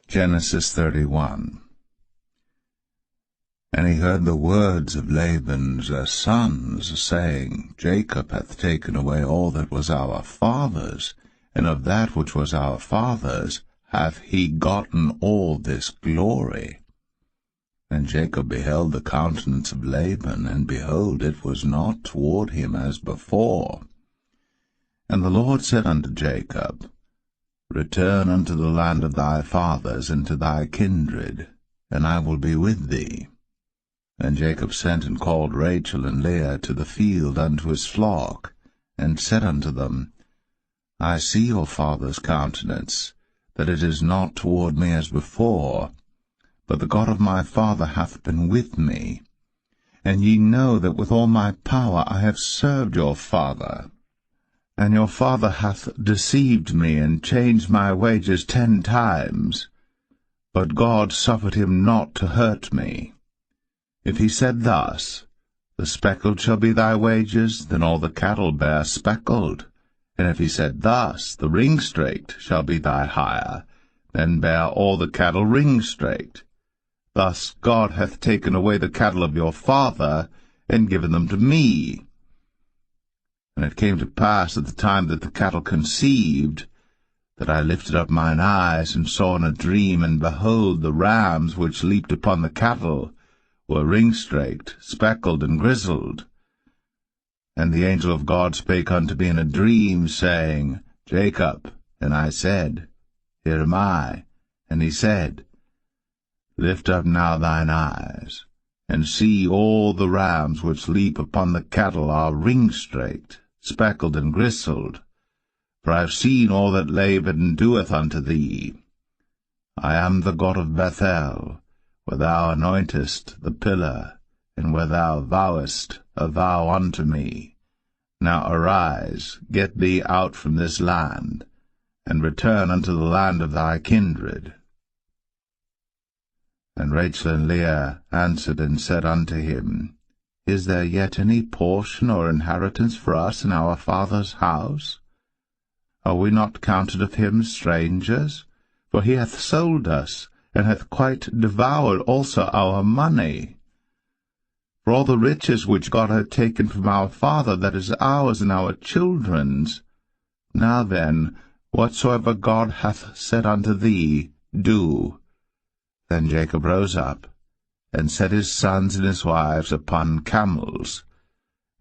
Genesis 31. And he heard the words of Laban's sons, saying, Jacob hath taken away all that was our father's, and of that which was our father's hath he gotten all this glory. And Jacob beheld the countenance of Laban, and behold, it was not toward him as before. And the Lord said unto Jacob, Return unto the land of thy fathers, and to thy kindred, and I will be with thee. And Jacob sent and called Rachel and Leah to the field unto his flock, and said unto them, I see your father's countenance, that it is not toward me as before, but the God of my father hath been with me. And ye know that with all my power I have served your father. And your father hath deceived me, and changed my wages 10 times. But God suffered him not to hurt me. If he said thus, The speckled shall be thy wages, then all the cattle bear speckled. And if he said thus, The ring-straked shall be thy hire, then bear all the cattle ring-straked. Thus God hath taken away the cattle of your father, and given them to me. And it came to pass at the time that the cattle conceived, that I lifted up mine eyes, and saw in a dream, and behold, the rams which leaped upon the cattle were ring-straked, speckled, and grizzled. And the angel of God spake unto me in a dream, saying, Jacob. And I said, Here am I. And he said, Lift up now thine eyes, and see all the rams which leap upon the cattle are ring-straked, speckled, and grizzled. For I have seen all that Laban doeth unto thee. I am the God of Bethel, where thou anointest the pillar, and where thou vowest a vow unto me. Now arise, get thee out from this land, and return unto the land of thy kindred. And Rachel and Leah answered and said unto him, Is there yet any portion or inheritance for us in our father's house? Are we not counted of him strangers? For he hath sold us, and hath quite devoured also our money. For all the riches which God hath taken from our father, that is ours and our children's. Now then, whatsoever God hath said unto thee, do. Then Jacob rose up, and set his sons and his wives upon camels.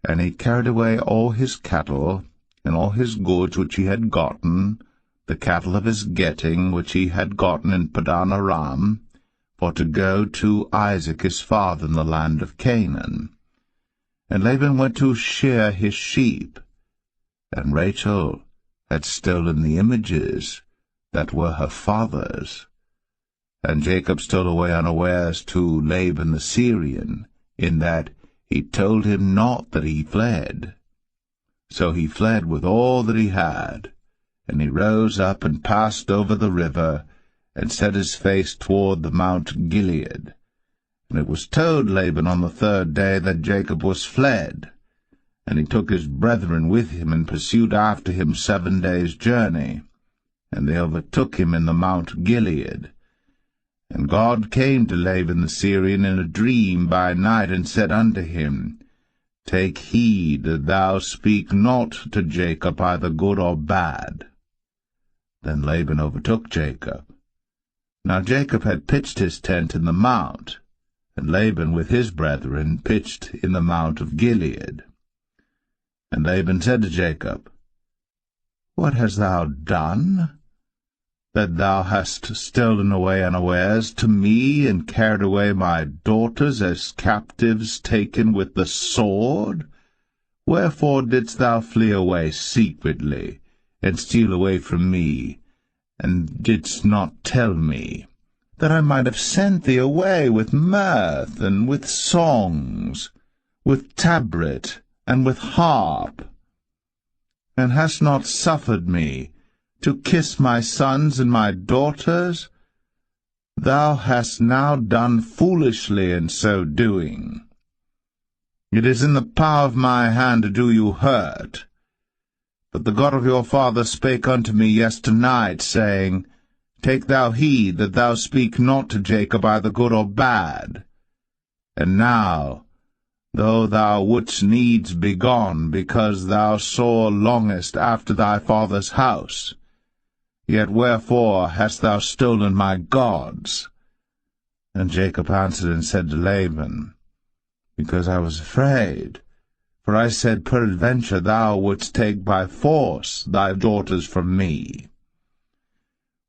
And he carried away all his cattle, and all his goods which he had gotten, the cattle of his getting which he had gotten in Padan Aram, for to go to Isaac his father in the land of Canaan. And Laban went to shear his sheep, and Rachel had stolen the images that were her father's. And Jacob stole away unawares to Laban the Syrian, in that he told him not that he fled. So he fled with all that he had, and he rose up and passed over the river, and set his face toward the Mount Gilead. And it was told Laban on the 3rd day that Jacob was fled. And he took his brethren with him, and pursued after him 7 days' journey. And they overtook him in the Mount Gilead. And God came to Laban the Syrian in a dream by night, and said unto him, Take heed that thou speak not to Jacob either good or bad. Then Laban overtook Jacob. Now Jacob had pitched his tent in the mount, and Laban with his brethren pitched in the mount of Gilead. And Laban said to Jacob, What hast thou done, that thou hast stolen away unawares to me, and carried away my daughters as captives taken with the sword? Wherefore didst thou flee away secretly, and steal away from me, and didst not tell me, that I might have sent thee away with mirth, and with songs, with tabret, and with harp, and hast not suffered me to kiss my sons and my daughters? Thou hast now done foolishly in so doing. It is in the power of my hand to do you hurt. But the God of your father spake unto me yesternight, saying, Take thou heed that thou speak not to Jacob either good or bad. And now, though thou wouldst needs be gone, because thou sore longest after thy father's house, yet wherefore hast thou stolen my gods? And Jacob answered and said to Laban, Because I was afraid. For I said, Peradventure thou wouldst take by force thy daughters from me.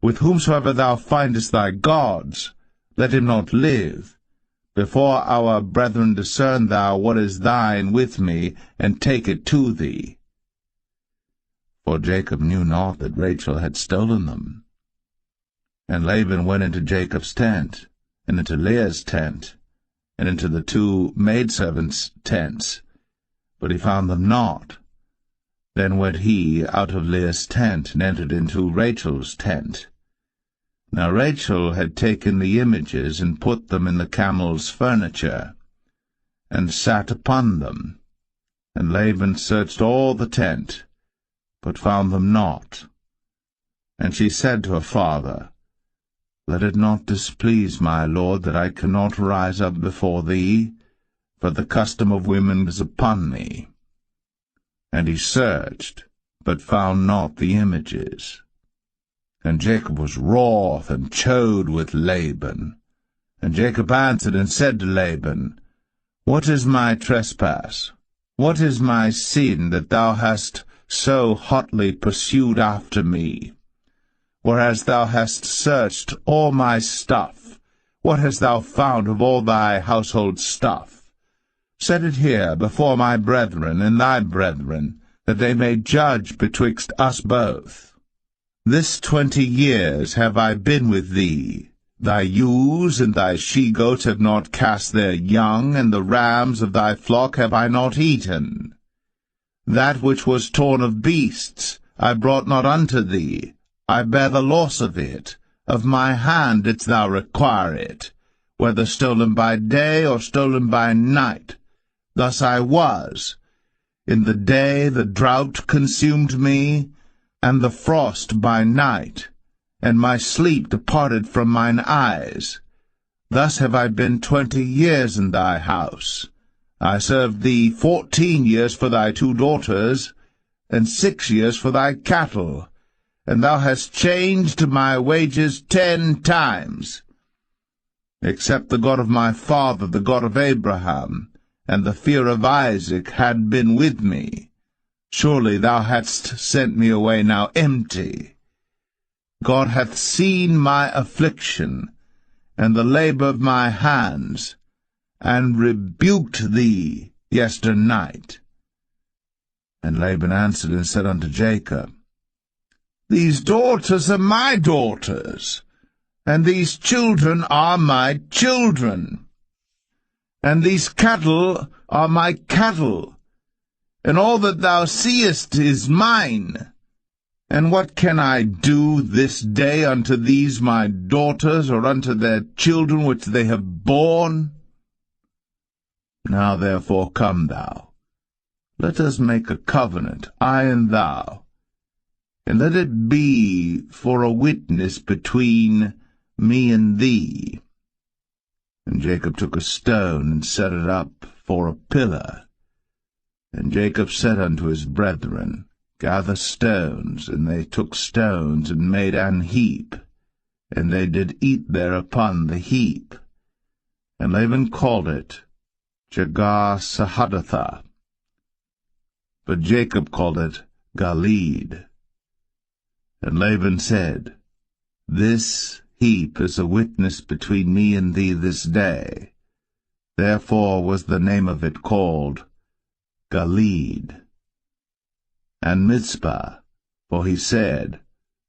With whomsoever thou findest thy gods, let him not live. Before our brethren discern thou what is thine with me, and take it to thee. For Jacob knew not that Rachel had stolen them. And Laban went into Jacob's tent, and into Leah's tent, and into the two maidservants' tents, but he found them not. Then went he out of Leah's tent, and entered into Rachel's tent. Now Rachel had taken the images, and put them in the camel's furniture, and sat upon them. And Laban searched all the tent, but found them not. And she said to her father, Let it not displease my lord that I cannot rise up before thee, for the custom of women is upon me. And he searched, but found not the images. And Jacob was wroth, and chode with Laban. And Jacob answered and said to Laban, What is my trespass? What is my sin, that thou hast so hotly pursued after me? Whereas thou hast searched all my stuff, what hast thou found of all thy household stuff? Set it here before my brethren and thy brethren, that they may judge betwixt us both. This 20 years have I been with thee. Thy ewes and thy she-goats have not cast their young, and the rams of thy flock have I not eaten. That which was torn of beasts I brought not unto thee. I bear the loss of it. Of my hand didst thou require it, whether stolen by day or stolen by night. Thus I was. In the day the drought consumed me, and the frost by night, and my sleep departed from mine eyes. Thus have I been 20 years in thy house. I served thee 14 years for thy 2 daughters, and 6 years for thy cattle, and thou hast changed my wages 10 times. Except the God of my father, the God of Abraham, and the fear of Isaac had been with me, surely thou hadst sent me away now empty. God hath seen my affliction, and the labor of my hands, and rebuked thee yesternight. And Laban answered and said unto Jacob, These daughters are my daughters, and these children are my children. And these cattle are my cattle, and all that thou seest is mine. And what can I do this day unto these my daughters, or unto their children which they have borne? Now therefore come thou, let us make a covenant, I and thou, and let it be for a witness between me and thee. And Jacob took a stone, and set it up for a pillar. And Jacob said unto his brethren, Gather stones. And they took stones, and made an heap, and they did eat thereupon the heap. And Laban called it Jegar-sahadathah, but Jacob called it Galeed. And Laban said, This heap is a witness between me and thee this day. Therefore was the name of it called Galeed. And Mizpah, for he said,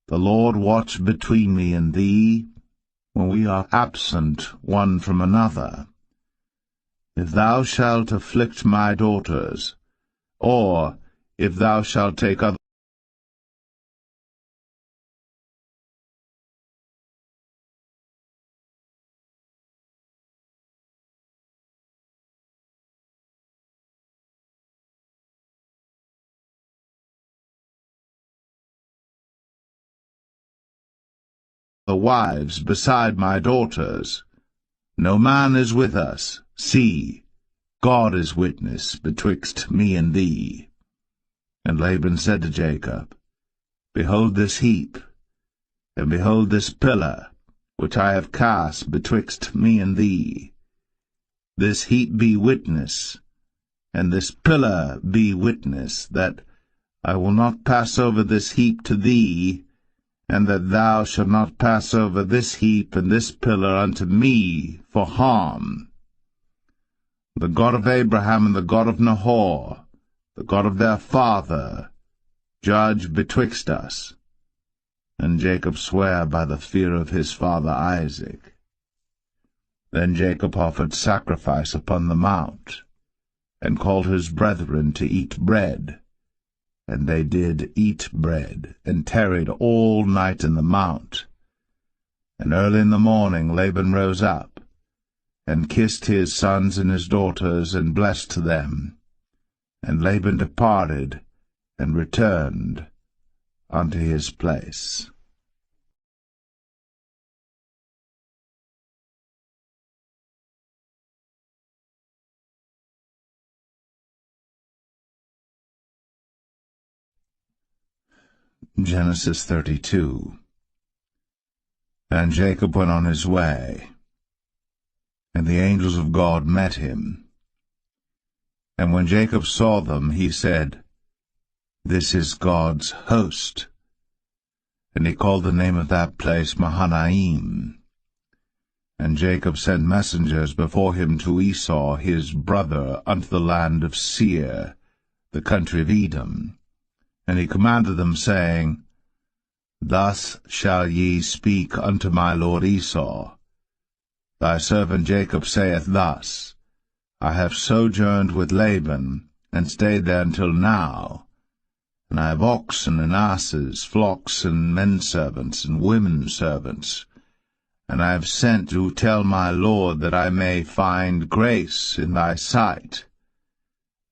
The Lord watch between me and thee, when we are absent one from another. If thou shalt afflict my daughters, or if thou shalt take other the wives beside my daughters. No man is with us. See, God is witness betwixt me and thee. And Laban said to Jacob, Behold this heap, and behold this pillar, which I have cast betwixt me and thee. This heap be witness, and this pillar be witness, that I will not pass over this heap to thee, and that thou shalt not pass over this heap and this pillar unto me for harm. The God of Abraham and the God of Nahor, the God of their father, judge betwixt us. And Jacob sware by the fear of his father Isaac. Then Jacob offered sacrifice upon the mount, and called his brethren to eat bread. And they did eat bread, and tarried all night in the mount. And early in the morning Laban rose up, and kissed his sons and his daughters, and blessed them. And Laban departed, and returned unto his place. Genesis 32. And Jacob went on his way, and the angels of God met him. And when Jacob saw them, he said, This is God's host. And he called the name of that place Mahanaim. And Jacob sent messengers before him to Esau his brother unto the land of Seir, the country of Edom. And he commanded them, saying, Thus shall ye speak unto my lord Esau. Thy servant Jacob saith thus, I have sojourned with Laban, and stayed there until now. And I have oxen and asses, flocks and men-servants and women-servants. And I have sent to tell my lord that I may find grace in thy sight.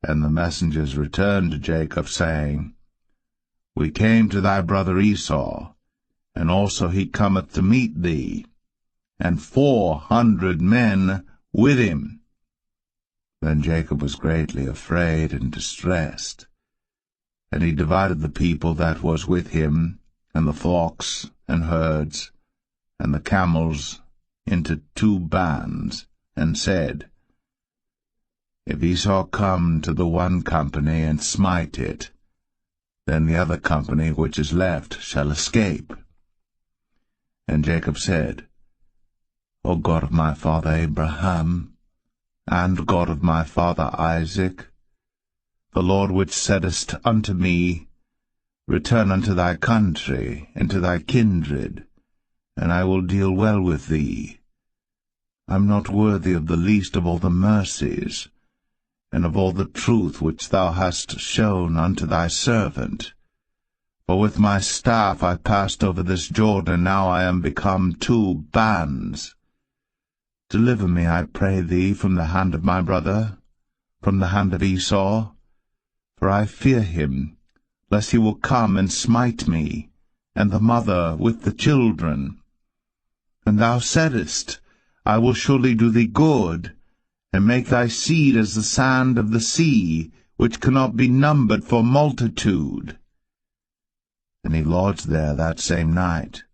And the messengers returned to Jacob, saying, We came to thy brother Esau, and also he cometh to meet thee, and 400 men with him. Then Jacob was greatly afraid and distressed. And he divided the people that was with him, and the flocks and herds, and the camels, into 2 bands, and said, If Esau come to the one company and smite it, then the other company which is left shall escape. And Jacob said, O God of my father Abraham, and God of my father Isaac, the Lord which saidest unto me, Return unto thy country, and to thy kindred, and I will deal well with thee. I am not worthy of the least of all the mercies, and of all the truth which thou hast shown unto thy servant. For with my staff I passed over this Jordan, and now I am become 2 bands. Deliver me, I pray thee, from the hand of my brother, from the hand of Esau, for I fear him, lest he will come and smite me, and the mother with the children. And thou saidest, I will surely do thee good, and make thy seed as the sand of the sea, which cannot be numbered for multitude. And he lodged there that same night,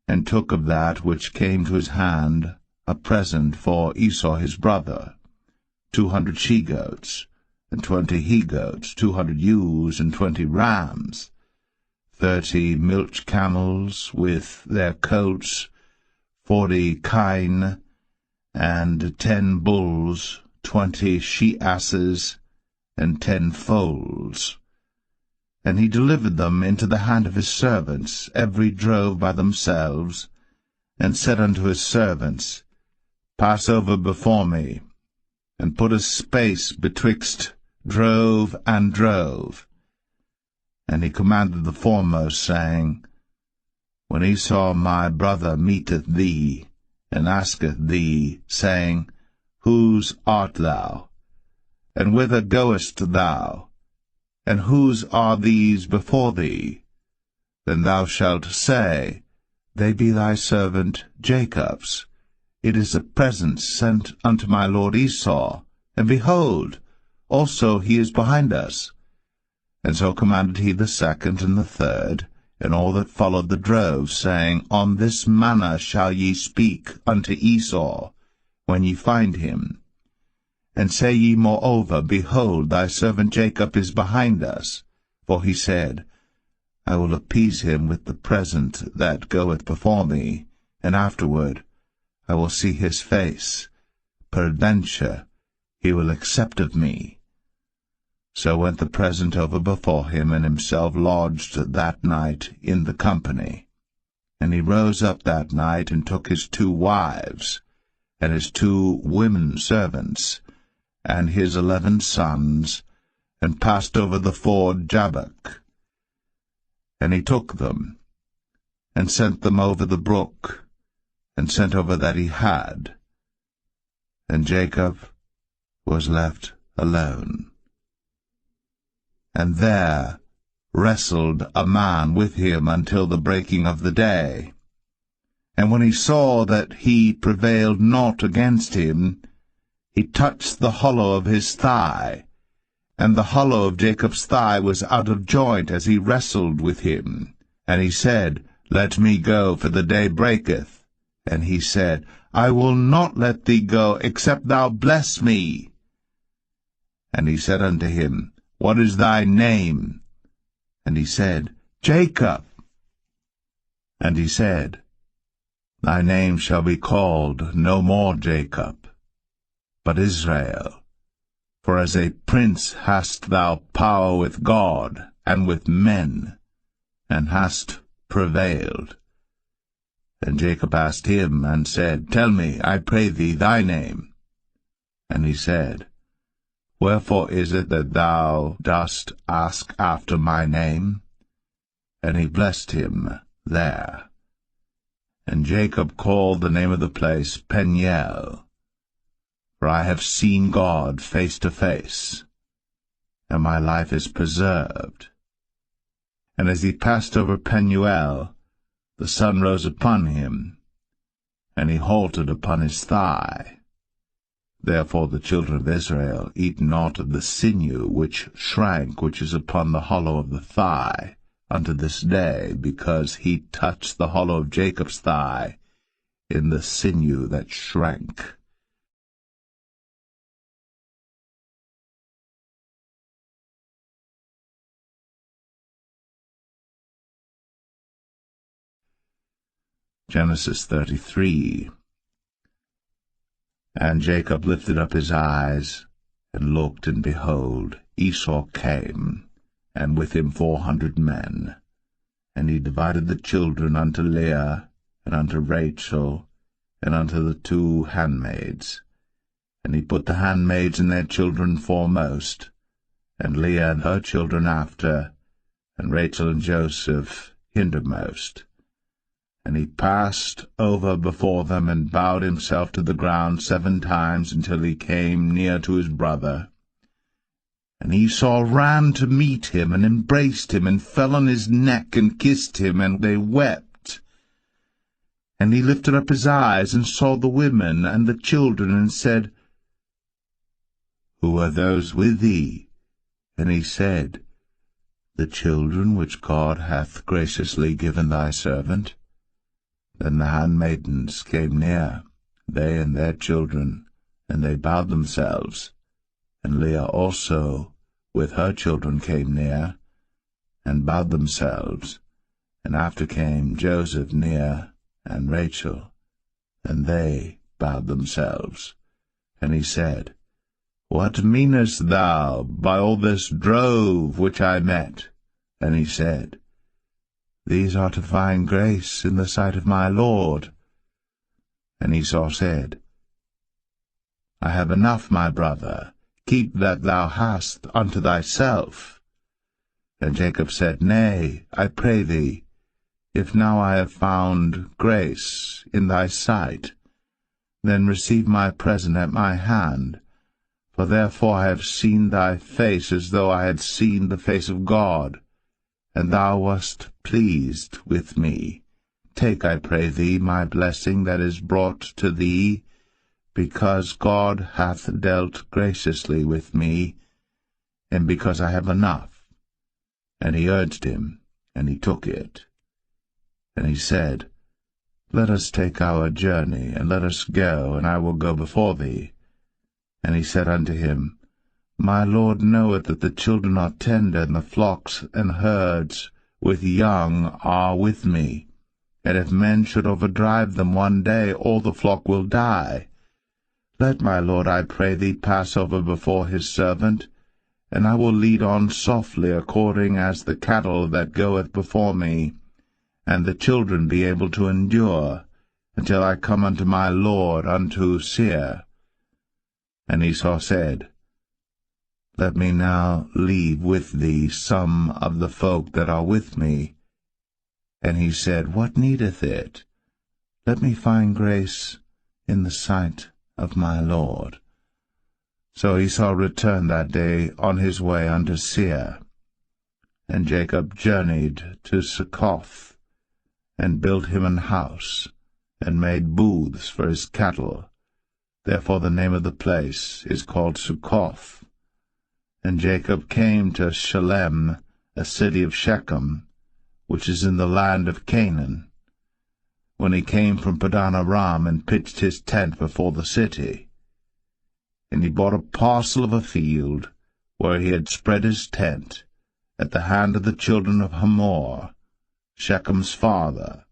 and took of that which came to his hand a present for Esau his brother, 200 she-goats, and 20 he-goats, 200 ewes, and 20 rams, 30 milch camels with their coats, 40 kine, and 10 bulls, 20 she-asses, and 10 foals. And he delivered them into the hand of his servants, every drove by themselves, and said unto his servants, Pass over before me, and put a space betwixt drove and drove. And he commanded the foremost, saying, When Esau my brother meeteth thee, and asketh thee, saying, Whose art thou? And whither goest thou? And whose are these before thee? Then thou shalt say, They be thy servant Jacob's. It is a present sent unto my lord Esau, and behold, also he is behind us. And so commanded he the second and the third, and all that followed the drove, saying, On this manner shall ye speak unto Esau, when ye find him. And say ye moreover, Behold, thy servant Jacob is behind us. For he said, I will appease him with the present that goeth before me, and afterward I will see his face. Peradventure he will accept of me. So went the present over before him, and himself lodged that night in the company. And he rose up that night, and took his 2 wives, and his 2 women servants, and his 11 sons, and passed over the ford Jabbok. And he took them, and sent them over the brook, and sent over that he had. And Jacob was left alone. And there wrestled a man with him until the breaking of the day. And when he saw that he prevailed not against him, he touched the hollow of his thigh, and the hollow of Jacob's thigh was out of joint as he wrestled with him. And he said, Let me go, for the day breaketh. And he said, I will not let thee go, except thou bless me. And he said unto him, What is thy name? And he said, Jacob. And he said, Thy name shall be called no more Jacob, but Israel. For as a prince hast thou power with God and with men, and hast prevailed. And Jacob asked him, and said, Tell me, I pray thee, thy name. And he said, Wherefore is it that thou dost ask after my name? And he blessed him there. And Jacob called the name of the place Peniel, for I have seen God face to face, and my life is preserved. And as he passed over Penuel, the sun rose upon him, and he halted upon his thigh. Therefore the children of Israel eat not of the sinew which shrank, which is upon the hollow of the thigh, unto this day, because he touched the hollow of Jacob's thigh in the sinew that shrank. Genesis 33. And Jacob lifted up his eyes, and looked, and behold, Esau came, and with him 400 men. And he divided the children unto Leah, and unto Rachel, and unto the 2 handmaids. And he put the handmaids and their children foremost, and Leah and her children after, and Rachel and Joseph hindermost. And he passed over before them, and bowed himself to the ground 7 times, until he came near to his brother. And Esau ran to meet him, and embraced him, and fell on his neck, and kissed him, and they wept. And he lifted up his eyes, and saw the women and the children, and said, Who are those with thee? And he said, The children which God hath graciously given thy servant. Then the handmaidens came near, they and their children, and they bowed themselves. And Leah also with her children came near, and bowed themselves. And after came Joseph near, and Rachel, and they bowed themselves. And he said, What meanest thou by all this drove which I met? And he said, These are to find grace in the sight of my Lord. And Esau said, I have enough, my brother, keep that thou hast unto thyself. And Jacob said, Nay, I pray thee, if now I have found grace in thy sight, then receive my present at my hand, for therefore I have seen thy face as though I had seen the face of God, and thou wast pleased with me. take, I pray thee, my blessing that is brought to thee, because God hath dealt graciously with me, and because I have enough. And he urged him, and he took it. And he said, Let us take our journey, and let us go, and I will go before thee. And he said unto him, My Lord knoweth that the children are tender, and the flocks and herds with young are with me. And if men should overdrive them one day, all the flock will die. Let my Lord, I pray thee, pass over before his servant, and I will lead on softly according as the cattle that goeth before me, and the children be able to endure, until I come unto my Lord unto Seir. And Esau said, Let me now leave with thee some of the folk that are with me. And he said, What needeth it? Let me find grace in the sight of my Lord. So Esau returned that day on his way unto Seir. And Jacob journeyed to Succoth, and built him an house, and made booths for his cattle. Therefore the name of the place is called Succoth. And Jacob came to Shalem, a city of Shechem, which is in the land of Canaan, when he came from Padan Aram, and pitched his tent before the city. And he bought a parcel of a field, where he had spread his tent, at the hand of the children of Hamor, Shechem's father,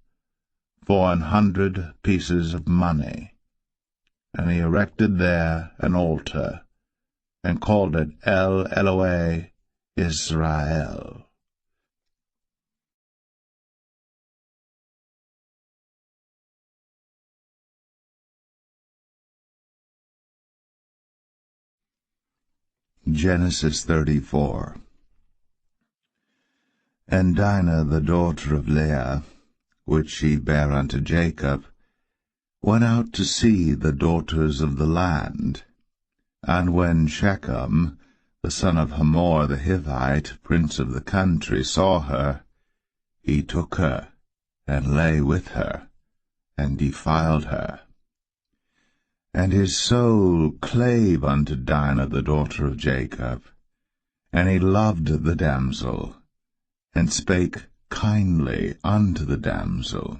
for 100 pieces of money. And he erected there an altar, and called it El Elohe Israel. Genesis 34. And Dinah, the daughter of Leah, which she bare unto Jacob, went out to see the daughters of the land. And when Shechem, the son of Hamor the Hivite, prince of the country, saw her, he took her, and lay with her, and defiled her. And his soul clave unto Dinah the daughter of Jacob, and he loved the damsel, and spake kindly unto the damsel.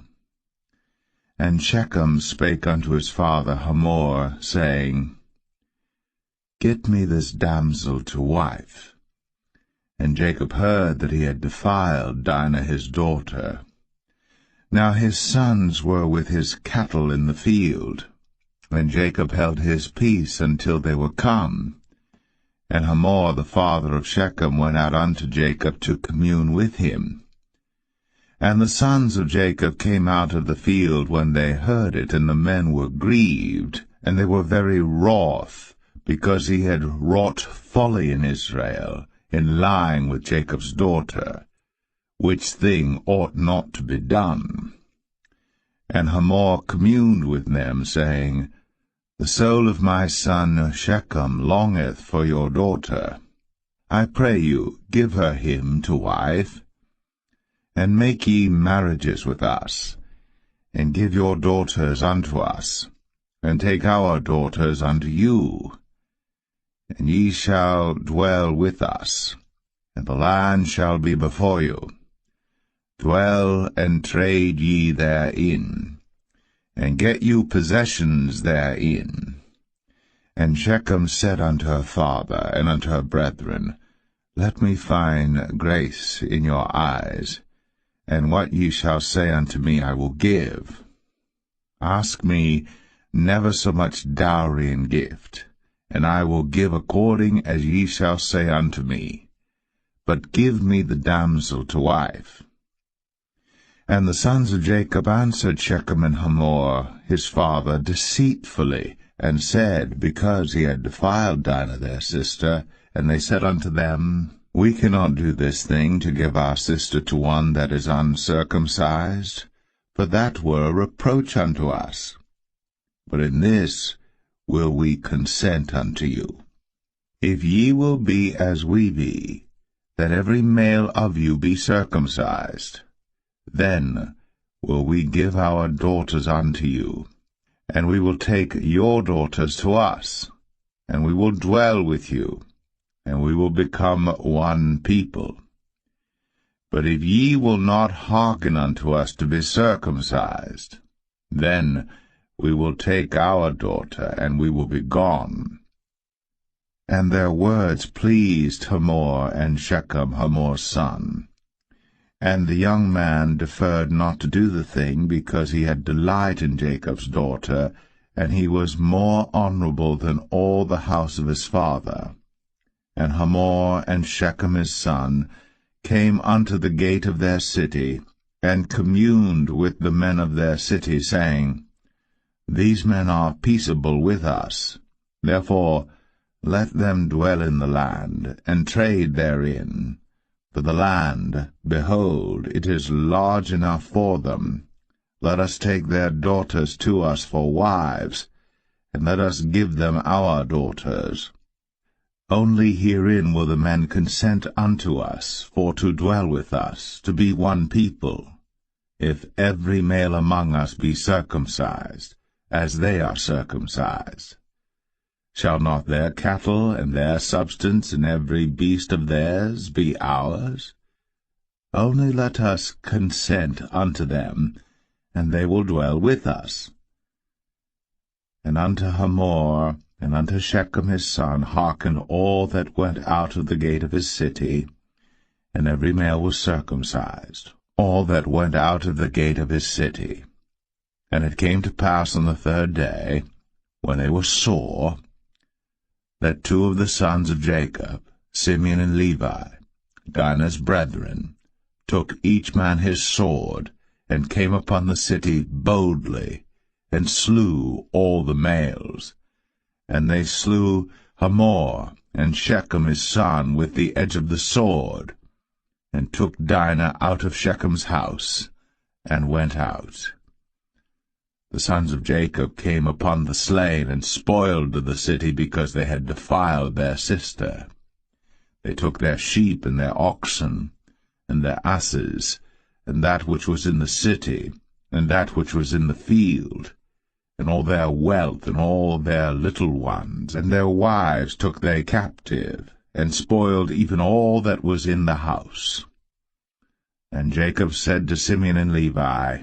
And Shechem spake unto his father Hamor, saying, Get me this damsel to wife. And Jacob heard that he had defiled Dinah his daughter. Now his sons were with his cattle in the field, and Jacob held his peace until they were come. And Hamor the father of Shechem went out unto Jacob to commune with him. And the sons of Jacob came out of the field when they heard it, and the men were grieved, and they were very wroth, because he had wrought folly in Israel, in lying with Jacob's daughter, which thing ought not to be done. And Hamor communed with them, saying, The soul of my son Shechem longeth for your daughter. I pray you, give her him to wife, and make ye marriages with us, and give your daughters unto us, and take our daughters unto you. And ye shall dwell with us, and the land shall be before you. Dwell and trade ye therein, and get you possessions therein. And Shechem said unto her father and unto her brethren, Let me find grace in your eyes, and what ye shall say unto me I will give. Ask me never so much dowry and gift, and I will give according as ye shall say unto me. But give me the damsel to wife. And the sons of Jacob answered Shechem and Hamor his father deceitfully, and said, because he had defiled Dinah their sister, and they said unto them, We cannot do this thing, to give our sister to one that is uncircumcised, for that were a reproach unto us. But in this will we consent unto you. If ye will be as we be, that every male of you be circumcised, then will we give our daughters unto you, and we will take your daughters to us, and we will dwell with you, and we will become one people. But if ye will not hearken unto us to be circumcised, then we will take our daughter, and we will be gone. And their words pleased Hamor and Shechem, Hamor's son. And the young man deferred not to do the thing, because he had delight in Jacob's daughter, and he was more honorable than all the house of his father. And Hamor and Shechem his son came unto the gate of their city, and communed with the men of their city, saying, These men are peaceable with us, therefore let them dwell in the land, and trade therein. For the land, behold, it is large enough for them. Let us take their daughters to us for wives, and let us give them our daughters. Only herein will the men consent unto us, for to dwell with us, to be one people, if every male among us be circumcised, as they are circumcised. Shall not their cattle and their substance and every beast of theirs be ours? Only let us consent unto them, and they will dwell with us. And unto Hamor and unto Shechem his son hearkened all that went out of the gate of his city, and every male was circumcised, all that went out of the gate of his city. And it came to pass on the third day, when they were sore, that two of the sons of Jacob, Simeon and Levi, Dinah's brethren, took each man his sword, and came upon the city boldly, and slew all the males. And they slew Hamor and Shechem his son with the edge of the sword, and took Dinah out of Shechem's house, and went out. The sons of Jacob came upon the slain, and spoiled the city, because they had defiled their sister. They took their sheep and their oxen, and their asses, and that which was in the city, and that which was in the field, and all their wealth, and all their little ones, and their wives took they captive, and spoiled even all that was in the house. And Jacob said to Simeon and Levi,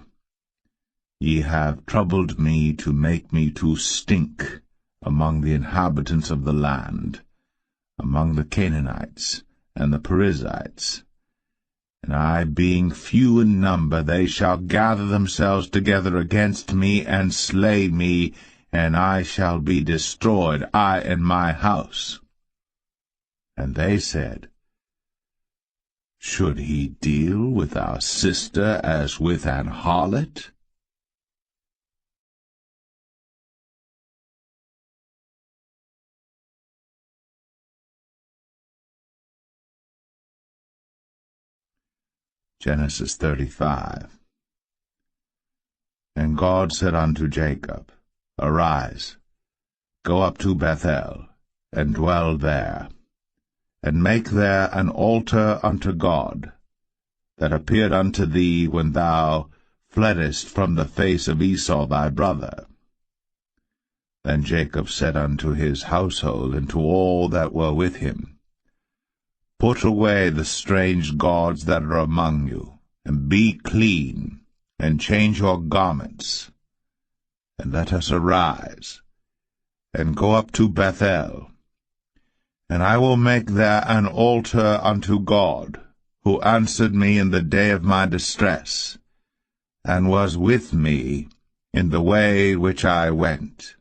Ye have troubled me to make me to stink among the inhabitants of the land, among the Canaanites and the Perizzites. And I, being few in number, they shall gather themselves together against me, and slay me, and I shall be destroyed, I and my house. And they said, Should he deal with our sister as with an harlot? Genesis 35. And God said unto Jacob, Arise, go up to Bethel, and dwell there, and make there an altar unto God, that appeared unto thee when thou fleddest from the face of Esau thy brother. Then Jacob said unto his household, and to all that were with him, Put away the strange gods that are among you, and be clean, and change your garments, and let us arise, and go up to Bethel, and I will make there an altar unto God, who answered me in the day of my distress, and was with me in the way which I went.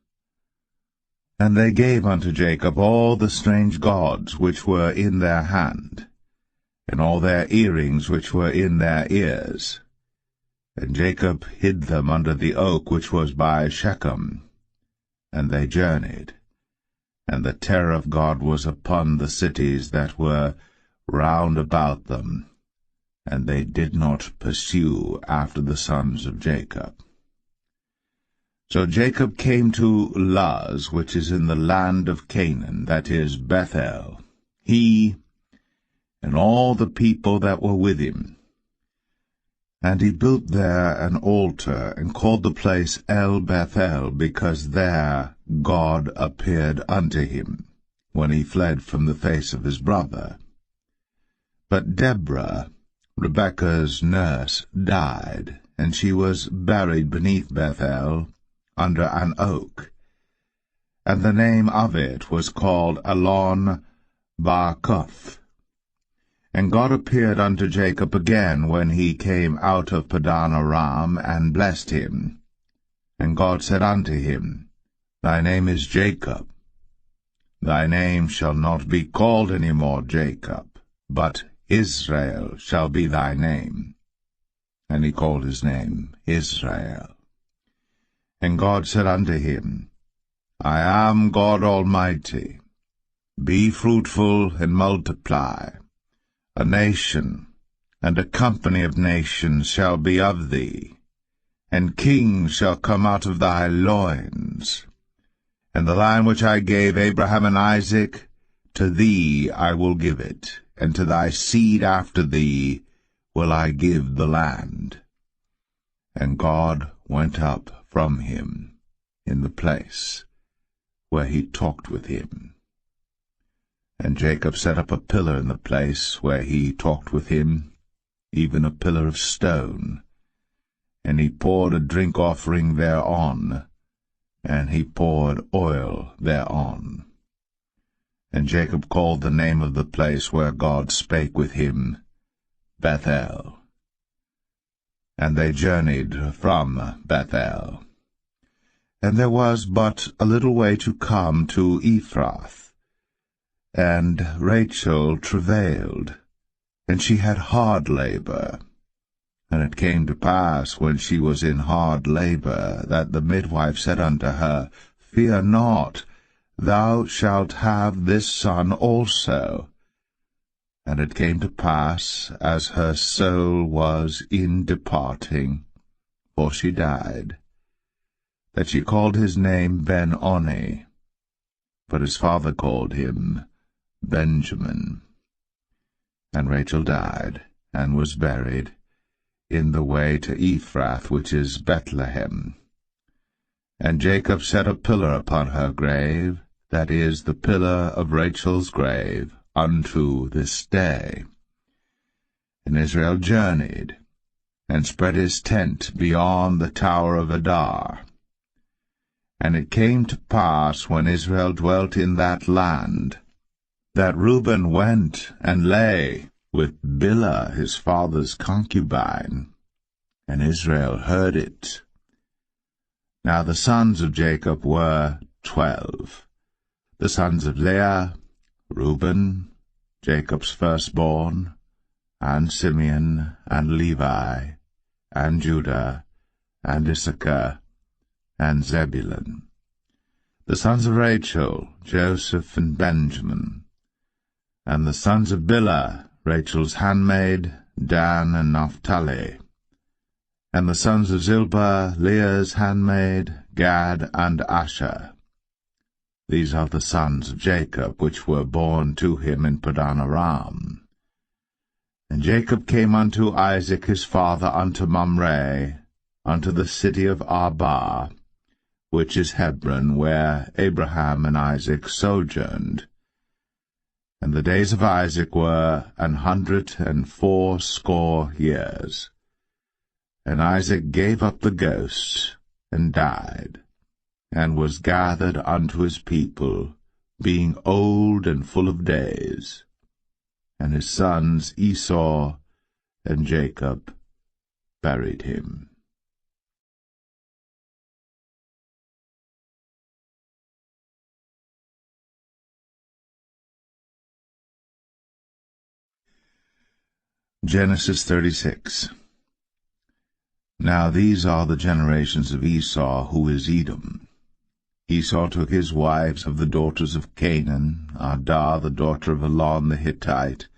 And they gave unto Jacob all the strange gods which were in their hand, and all their earrings which were in their ears. And Jacob hid them under the oak which was by Shechem. And they journeyed, and the terror of God was upon the cities that were round about them, and they did not pursue after the sons of Jacob. So Jacob came to Luz, which is in the land of Canaan, that is Bethel, he and all the people that were with him. And he built there an altar, and called the place El Bethel, because there God appeared unto him, when he fled from the face of his brother. But Deborah, Rebekah's nurse, died, and she was buried beneath Bethel, under an oak. And the name of it was called Elon Bacuth. And God appeared unto Jacob again when he came out of Padan Aram, and blessed him. And God said unto him, Thy name is Jacob. Thy name shall not be called any more Jacob, but Israel shall be thy name. And he called his name Israel. And God said unto him, I am God Almighty. Be fruitful and multiply. A nation and a company of nations shall be of thee, and kings shall come out of thy loins. And the land which I gave Abraham and Isaac, to thee I will give it, and to thy seed after thee will I give the land. And God went up from him in the place where he talked with him. And Jacob set up a pillar in the place where he talked with him, even a pillar of stone. And he poured a drink offering thereon, and he poured oil thereon. And Jacob called the name of the place where God spake with him, Bethel. And they journeyed from Bethel. And there was but a little way to come to Ephrath. And Rachel travailed, and she had hard labor. And it came to pass, when she was in hard labor, that the midwife said unto her, Fear not, thou shalt have this son also. And it came to pass, as her soul was in departing, for she died, that she called his name Ben-Oni, but his father called him Benjamin. And Rachel died, and was buried in the way to Ephrath, which is Bethlehem. And Jacob set a pillar upon her grave, that is, the pillar of Rachel's grave, unto this day. And Israel journeyed, and spread his tent beyond the tower of Adar. And it came to pass, when Israel dwelt in that land, that Reuben went and lay with Bilhah his father's concubine, and Israel heard it. Now the sons of Jacob were 12. The sons of Leah, Reuben, Jacob's firstborn, and Simeon, and Levi, and Judah, and Issachar, and Zebulun. The sons of Rachel, Joseph and Benjamin. And the sons of Bilhah, Rachel's handmaid, Dan and Naphtali. And the sons of Zilpah, Leah's handmaid, Gad and Asher. These are the sons of Jacob, which were born to him in Padan Aram. And Jacob came unto Isaac his father unto Mamre, unto the city of Arba, which is Hebron, where Abraham and Isaac sojourned. And the days of Isaac were 180 years. And Isaac gave up the ghost, and died, and was gathered unto his people, being old and full of days. And his sons Esau and Jacob buried him. Genesis 36. Now these are the generations of Esau, who is Edom. Esau took his wives of the daughters of Canaan, Adah the daughter of Elon the Hittite,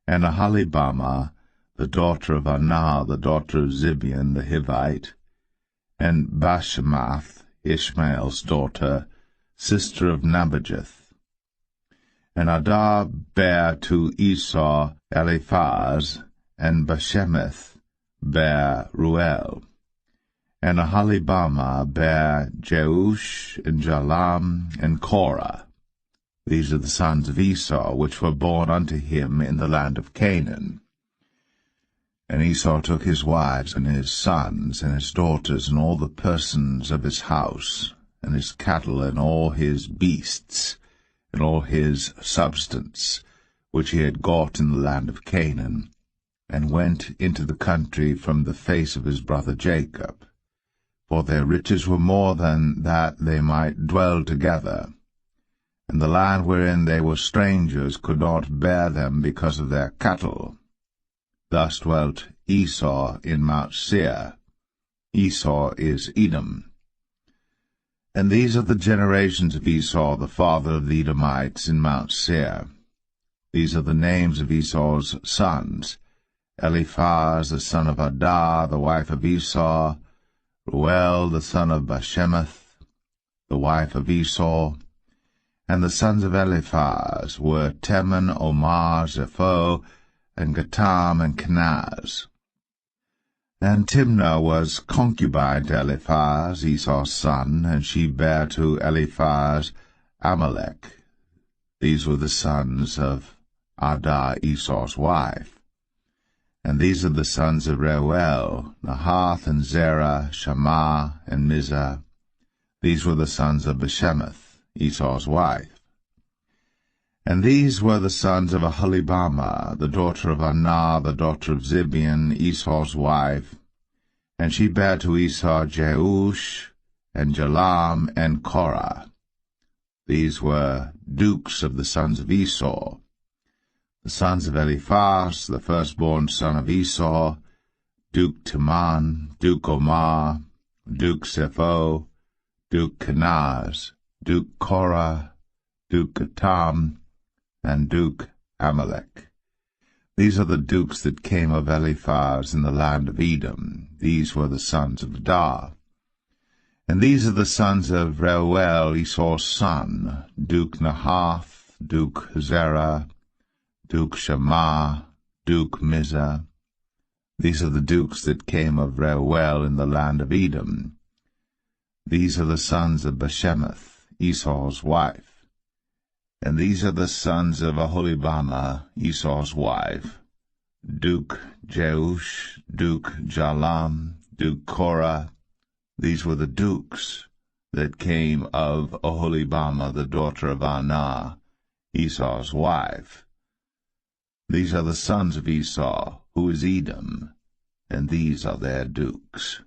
and Aholibamah the daughter of Anah the daughter of Zibeon the Hivite, and Bashemath, Ishmael's daughter, sister of Nebajoth. And Adah bare to Esau Eliphaz, and Bashemath, bare Ruel. And Aholibamah bare Jeush, and Jalam, and Korah. These are the sons of Esau, which were born unto him in the land of Canaan. And Esau took his wives, and his sons, and his daughters, and all the persons of his house, and his cattle, and all his beasts, and all his substance, which he had got in the land of Canaan, and went into the country from the face of his brother Jacob. For their riches were more than that they might dwell together, and the land wherein they were strangers could not bear them because of their cattle. Thus dwelt Esau in Mount Seir. Esau is Edom. And these are the generations of Esau, the father of the Edomites, in Mount Seir. These are the names of Esau's sons: Eliphaz the son of Adah, the wife of Esau; Ruel the son of Bashemath, the wife of Esau. And the sons of Eliphaz were Teman, Omar, Zepho, and Gatam, and Kenaz. And Timnah was concubine to Eliphaz, Esau's son, and she bare to Eliphaz Amalek. These were the sons of Adah, Esau's wife. And these are the sons of Reuel, Nahath, and Zerah, Shammah, and Mizah. These were the sons of Bashemath, Esau's wife. And these were the sons of Aholibamah, the daughter of Anah, the daughter of Zibeon, Esau's wife. And she bare to Esau Jeush, and Jalam, and Korah. These were dukes of the sons of Esau. The sons of Eliphaz, the firstborn son of Esau: Duke Teman, Duke Omar, Duke Zepho, Duke Kenaz, Duke Korah, Duke Gatam, and Duke Amalek. These are the dukes that came of Eliphaz in the land of Edom. These were the sons of Adah. And these are the sons of Reuel, Esau's son: Duke Nahath, Duke Zerah, Duke Shammah, Duke Mizah. These are the dukes that came of Reuel in the land of Edom. These are the sons of Bashemath, Esau's wife. And these are the sons of Aholibamah, Esau's wife: Duke Jeush, Duke Jalam, Duke Korah. These were the dukes that came of Aholibamah, the daughter of Anah, Esau's wife. These are the sons of Esau, who is Edom, and these are their dukes.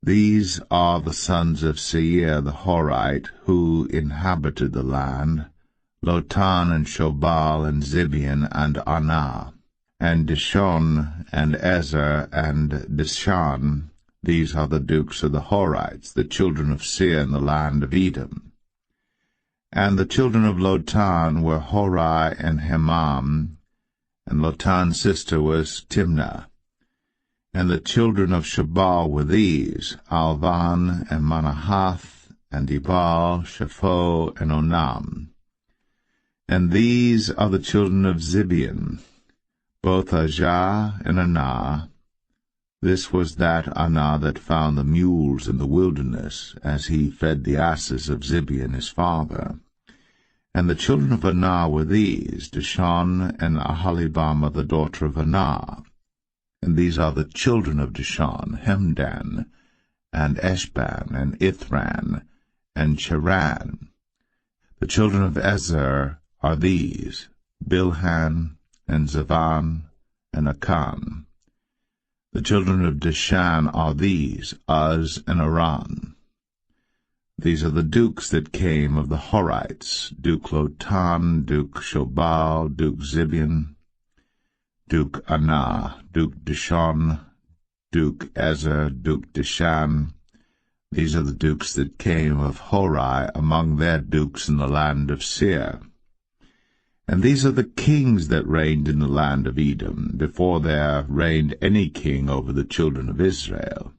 These are the sons of Seir the Horite, who inhabited the land: Lotan, and Shobal, and Zibeon, and Anah, and Dishon, and Ezer, and Dishan. These are the dukes of the Horites, the children of Seir in the land of Edom. And the children of Lotan were Hori and Hemam, and Lotan's sister was Timnah. And the children of Shobal were these: Alvan, and Manahath, and Ebal, Shapho, and Onam. And these are the children of Zibeon, both Ajah and Anah. This was that Anah that found the mules in the wilderness, as he fed the asses of Zibeon his father. And the children of Anah were these: Dishon, and Aholibamah, the daughter of Anah. And these are the children of Dishon: Hemdan, and Eshban, and Ithran, and Cheran. The children of Ezer are these: Bilhan, and Zavan, and Akan. The children of Dishan are these: Uz and Aran. These are the dukes that came of the Horites: Duke Lotan, Duke Shobal, Duke Zibeon, Duke Anah, Duke Dishon, Duke Ezer, Duke Dishan. These are the dukes that came of Hori among their dukes in the land of Seir. And these are the kings that reigned in the land of Edom, before there reigned any king over the children of Israel.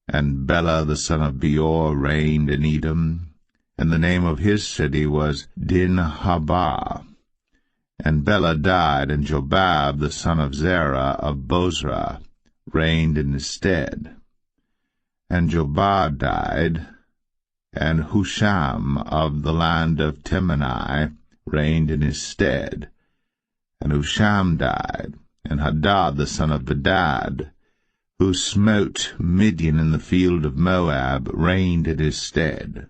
And Bela the son of Beor reigned in Edom, and the name of his city was Dinhabah. And Bela died, and Jobab the son of Zerah of Bozrah reigned in his stead. And Jobab died, and Husham of the land of Temani reigned in his stead. And Husham died, and Hadad the son of Bedad, who smote Midian in the field of Moab, reigned in his stead.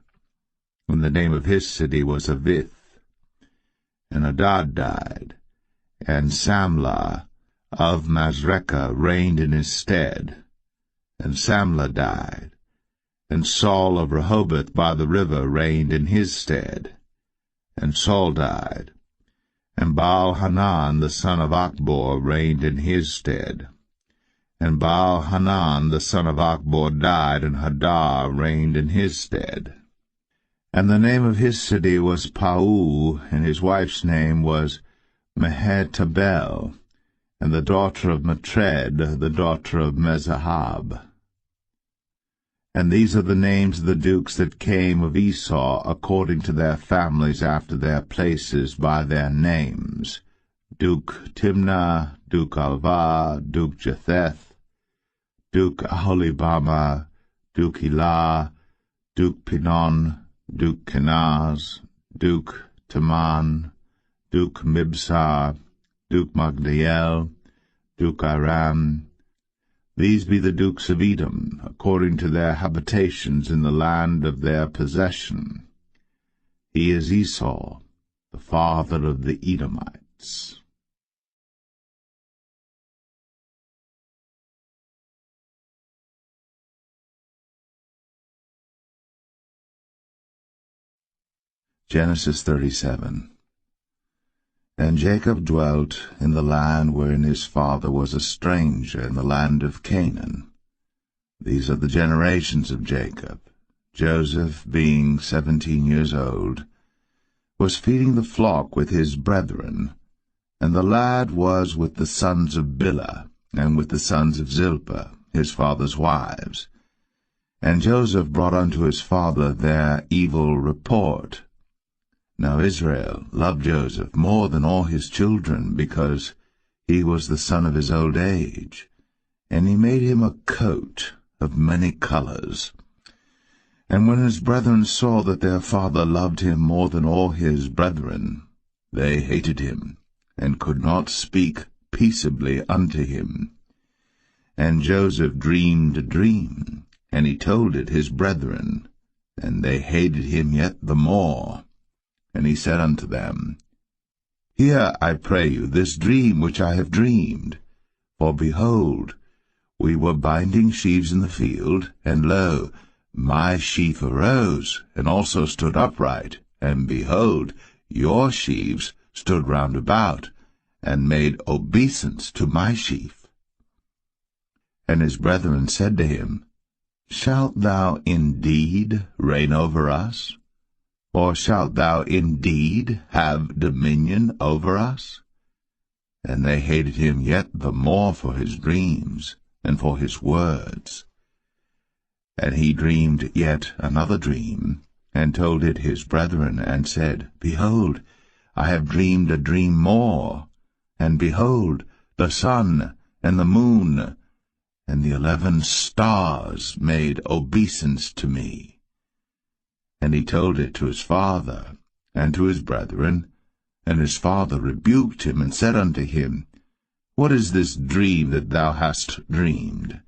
And the name of his city was Avith. And Hadad died, and Samlah of Masrekah reigned in his stead. And Samlah died, and Saul of Rehoboth by the river reigned in his stead. And Saul died, and Baal-Hanan the son of Achbor reigned in his stead. And Baal-Hanan the son of Achbor died, and Hadar reigned in his stead. And the name of his city was Pau, and his wife's name was Mehetabel, and the daughter of Matred, the daughter of Mezahab. And these are the names of the dukes that came of Esau, according to their families after their places by their names: Duke Timnah, Duke Alvah, Duke Jetheth, Duke Aholibama, Duke Elah, Duke Pinon, Duke Kenaz, Duke Taman, Duke Mibsar, Duke Magdiel, Duke Aram. These be the dukes of Edom, according to their habitations in the land of their possession. He is Esau, the father of the Edomites. Genesis 37. And Jacob dwelt in the land wherein his father was a stranger, in the land of Canaan. These are the generations of Jacob. Joseph, being 17 years old, was feeding the flock with his brethren, and the lad was with the sons of Bilhah, and with the sons of Zilpah, his father's wives. And Joseph brought unto his father their evil report. Now Israel loved Joseph more than all his children, because he was the son of his old age. And he made him a coat of many colors. And when his brethren saw that their father loved him more than all his brethren, they hated him, and could not speak peaceably unto him. And Joseph dreamed a dream, and he told it his brethren, and they hated him yet the more. And he said unto them, Hear, I pray you, this dream which I have dreamed. For behold, we were binding sheaves in the field, and lo, my sheaf arose, and also stood upright, and behold, your sheaves stood round about, and made obeisance to my sheaf. And his brethren said to him, Shalt thou indeed reign over us? Or shalt thou indeed have dominion over us? And they hated him yet the more for his dreams, and for his words. And he dreamed yet another dream, and told it his brethren, and said, Behold, I have dreamed a dream more, and behold, the sun, and the moon, and the 11 stars made obeisance to me. And he told it to his father, and to his brethren. And his father rebuked him, and said unto him, What is this dream that thou hast dreamed?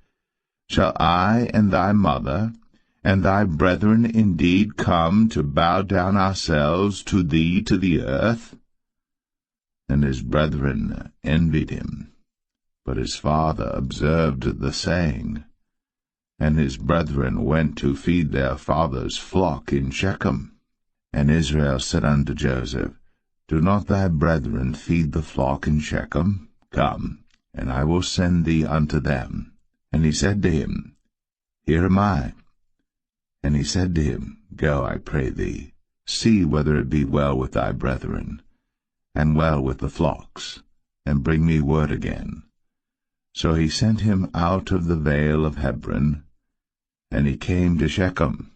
Shall I and thy mother, and thy brethren indeed come to bow down ourselves to thee to the earth? And his brethren envied him. But his father observed the saying. And his brethren went to feed their father's flock in Shechem. And Israel said unto Joseph, Do not thy brethren feed the flock in Shechem? Come, and I will send thee unto them. And he said to him, Here am I. And he said to him, Go, I pray thee, see whether it be well with thy brethren, and well with the flocks, and bring me word again. So he sent him out of the vale of Hebron, and he came to Shechem.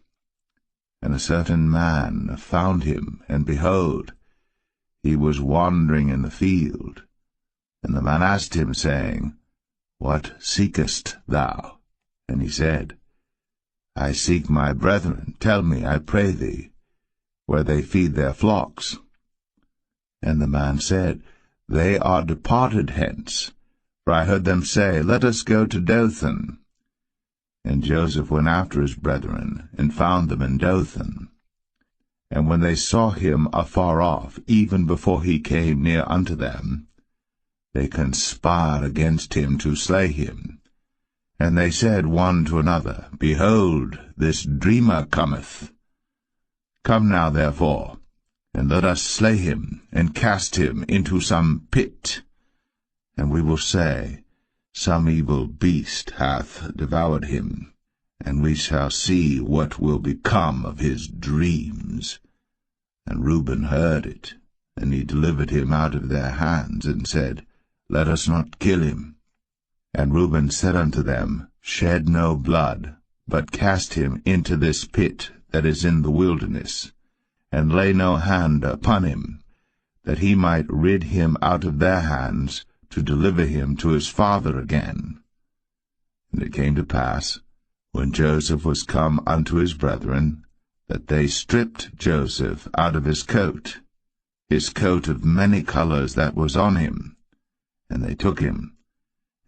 And a certain man found him, and behold, he was wandering in the field. And the man asked him, saying, What seekest thou? And he said, I seek my brethren. Tell me, I pray thee, where they feed their flocks. And the man said, They are departed hence, for I heard them say, Let us go to Dothan. And Joseph went after his brethren, and found them in Dothan. And when they saw him afar off, even before he came near unto them, they conspired against him to slay him. And they said one to another, Behold, this dreamer cometh. Come now, therefore, and let us slay him, and cast him into some pit. And we will say, Some evil beast hath devoured him, and we shall see what will become of his dreams. And Reuben heard it, and he delivered him out of their hands, and said, Let us not kill him. And Reuben said unto them, Shed no blood, but cast him into this pit that is in the wilderness, and lay no hand upon him, that he might rid him out of their hands, to deliver him to his father again. And it came to pass, when Joseph was come unto his brethren, that they stripped Joseph out of his coat of many colors that was on him, and they took him,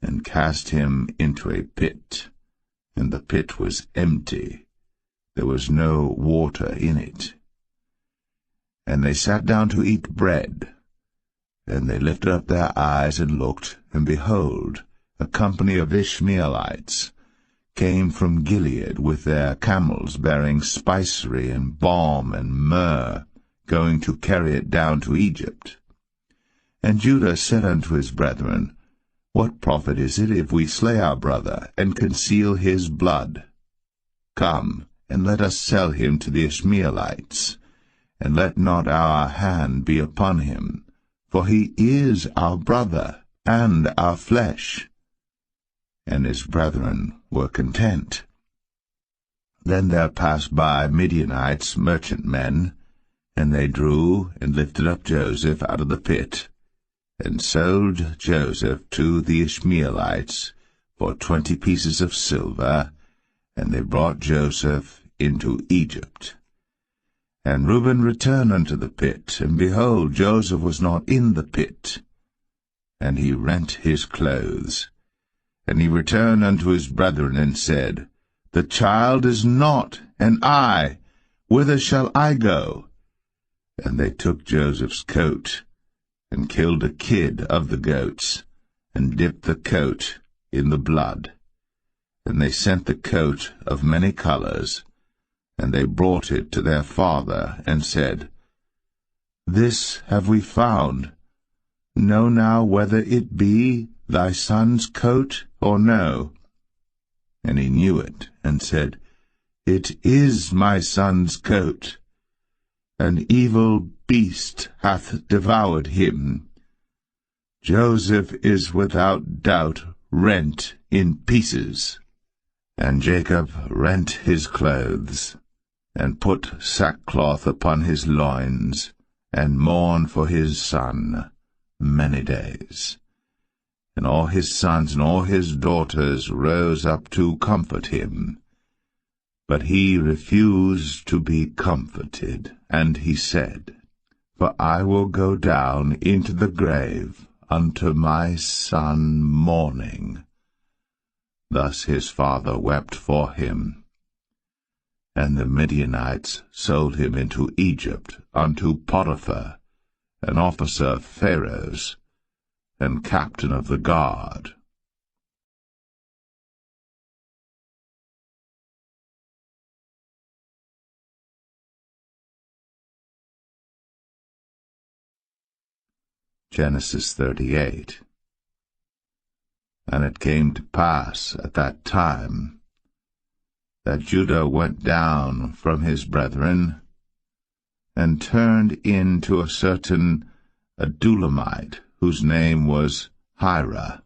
and cast him into a pit, and the pit was empty, there was no water in it. And they sat down to eat bread, and they lifted up their eyes and looked, and behold, a company of Ishmaelites came from Gilead with their camels bearing spicery and balm and myrrh, going to carry it down to Egypt. And Judah said unto his brethren, What profit is it if we slay our brother, and conceal his blood? Come, and let us sell him to the Ishmaelites, and let not our hand be upon him, for he is our brother, and our flesh. And his brethren were content. Then there passed by Midianites, merchantmen, and they drew and lifted up Joseph out of the pit, and sold Joseph to the Ishmaelites for 20 pieces of silver, and they brought Joseph into Egypt. And Reuben returned unto the pit, and behold, Joseph was not in the pit. And he rent his clothes. And he returned unto his brethren, and said, The child is not, and I, whither shall I go? And they took Joseph's coat, and killed a kid of the goats, and dipped the coat in the blood. And they sent the coat of many colors, and they brought it to their father, and said, This have we found. Know now whether it be thy son's coat or no. And he knew it, and said, It is my son's coat. An evil beast hath devoured him. Joseph is without doubt rent in pieces. And Jacob rent his clothes, and put sackcloth upon his loins, and mourned for his son many days. And all his sons and all his daughters rose up to comfort him. But he refused to be comforted, and he said, For I will go down into the grave unto my son mourning. Thus his father wept for him. And the Midianites sold him into Egypt unto Potiphar, an officer of Pharaoh's, and captain of the guard. Genesis 38. And it came to pass at that time that Judah went down from his brethren, and turned in to a certain Adullamite, whose name was Hira.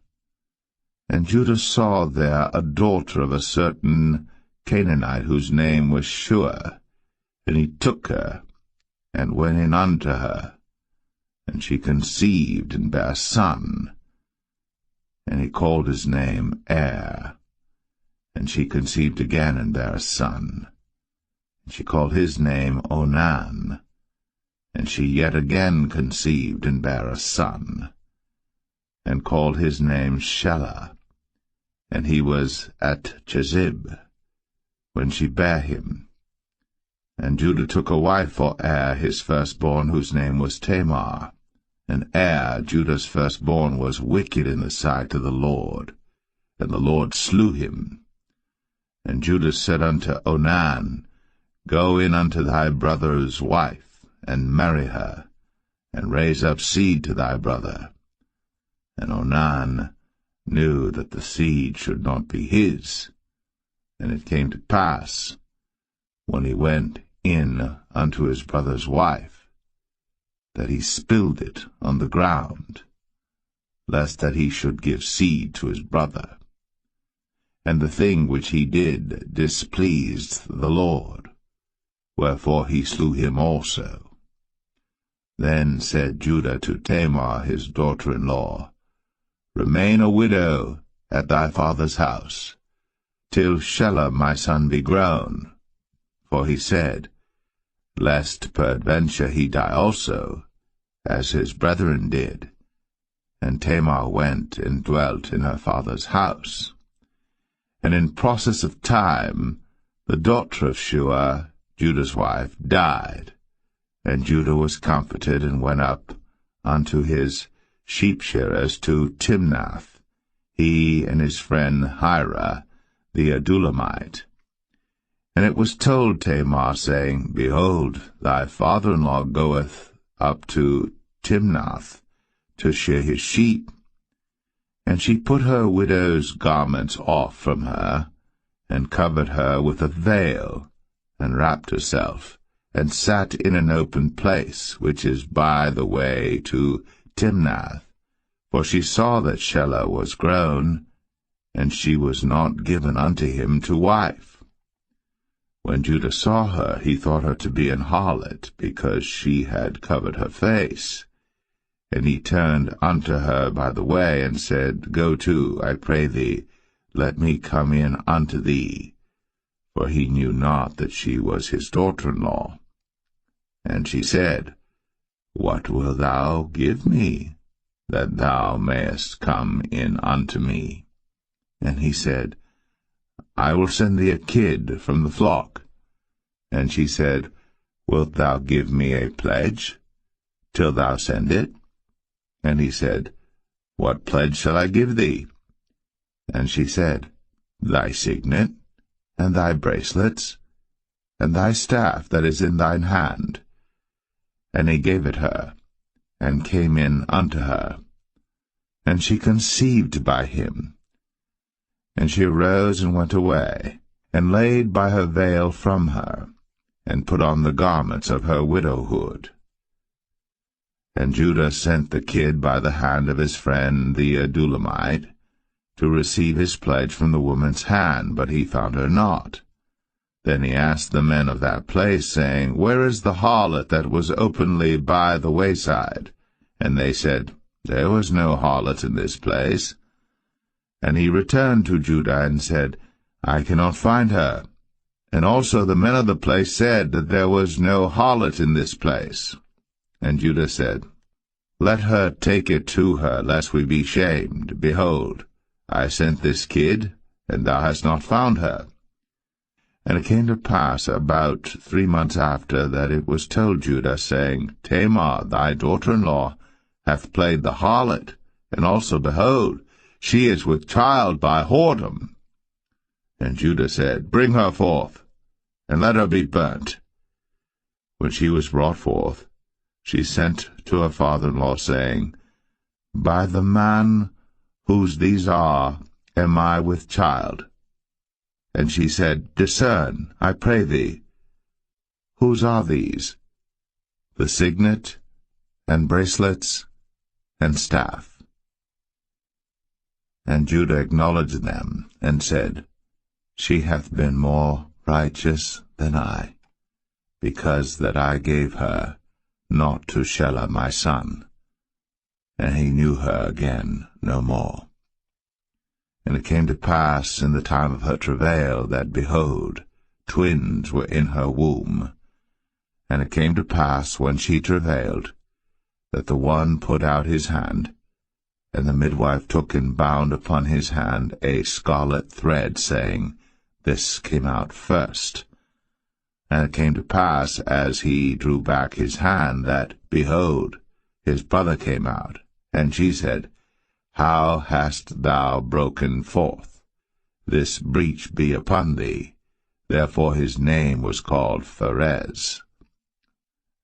And Judah saw there a daughter of a certain Canaanite, whose name was Shua, and he took her, and went in unto her. And she conceived and bare a son, and he called his name Er. And she conceived again and bare a son, and she called his name Onan. And she yet again conceived and bare a son, and called his name Shelah. And he was at Chezib when she bare him. And Judah took a wife for Er his firstborn, whose name was Tamar. And Er, Judah's firstborn, was wicked in the sight of the Lord, and the Lord slew him. And Judah said unto Onan, Go in unto thy brother's wife, and marry her, and raise up seed to thy brother. And Onan knew that the seed should not be his. And it came to pass, when he went in unto his brother's wife, that he spilled it on the ground, lest that he should give seed to his brother. And the thing which he did displeased the Lord, wherefore he slew him also. Then said Judah to Tamar his daughter-in-law, Remain a widow at thy father's house, till Shelah my son be grown. For he said, Lest peradventure he die also, as his brethren did. And Tamar went and dwelt in her father's house. And in process of time the daughter of Shua, Judah's wife, died. And Judah was comforted, and went up unto his sheep-shearers to Timnath, he and his friend Hira the Adulamite. And it was told Tamar, saying, Behold, thy father-in-law goeth up to Timnath to shear his sheep. And she put her widow's garments off from her, and covered her with a veil, and wrapped herself, and sat in an open place, which is by the way to Timnath. For she saw that Shelah was grown, and she was not given unto him to wife. When Judah saw her, he thought her to be an harlot, because she had covered her face. And he turned unto her by the way, and said, Go to, I pray thee, let me come in unto thee. For he knew not that she was his daughter-in-law. And she said, What wilt thou give me, that thou mayest come in unto me? And he said, I will send thee a kid from the flock. And she said, Wilt thou give me a pledge, till thou send it? And he said, What pledge shall I give thee? And she said, Thy signet, and thy bracelets, and thy staff that is in thine hand. And he gave it her, and came in unto her. And she conceived by him. And she arose and went away, and laid by her veil from her, and put on the garments of her widowhood. And Judah sent the kid by the hand of his friend the Adulamite, to receive his pledge from the woman's hand, but he found her not. Then he asked the men of that place, saying, Where is the harlot that was openly by the wayside? And they said, There was no harlot in this place. And he returned to Judah, and said, I cannot find her. And also the men of the place said that there was no harlot in this place. And Judah said, Let her take it to her, lest we be shamed. Behold, I sent this kid, and thou hast not found her. And it came to pass about 3 months after that it was told Judah, saying, Tamar, thy daughter-in-law, hath played the harlot, and also, behold, she is with child by whoredom. And Judah said, Bring her forth, and let her be burnt. When she was brought forth, she sent to her father-in-law, saying, By the man whose these are am I with child. And she said, Discern, I pray thee, whose are these? The signet, and bracelets, and staff. And Judah acknowledged them, and said, She hath been more righteous than I, because that I gave her not to Shelah my son, and he knew her again no more. And it came to pass in the time of her travail, that, behold, twins were in her womb. And it came to pass, when she travailed, that the one put out his hand, and the midwife took and bound upon his hand a scarlet thread, saying, This came out first. And it came to pass, as he drew back his hand, that, behold, his brother came out. And she said, How hast thou broken forth? This breach be upon thee. Therefore his name was called Pharez.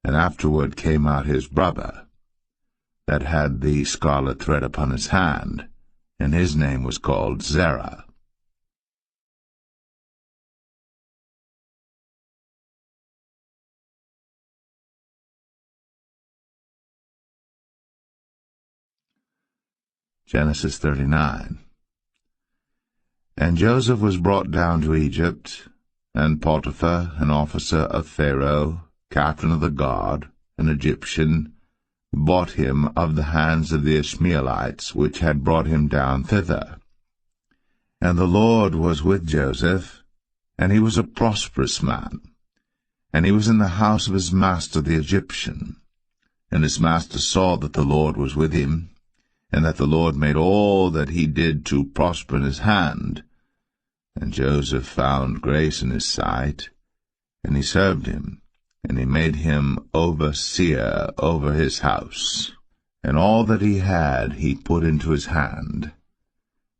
And afterward came out his brother, that had the scarlet thread upon his hand, and his name was called Zerah. Genesis 39. And Joseph was brought down to Egypt, and Potiphar, an officer of Pharaoh, captain of the guard, an Egyptian, bought him of the hands of the Ishmaelites, which had brought him down thither. And the Lord was with Joseph, and he was a prosperous man. And he was in the house of his master the Egyptian. And his master saw that the Lord was with him, and that the Lord made all that he did to prosper in his hand. And Joseph found grace in his sight, and he served him, and he made him overseer over his house. And all that he had he put into his hand.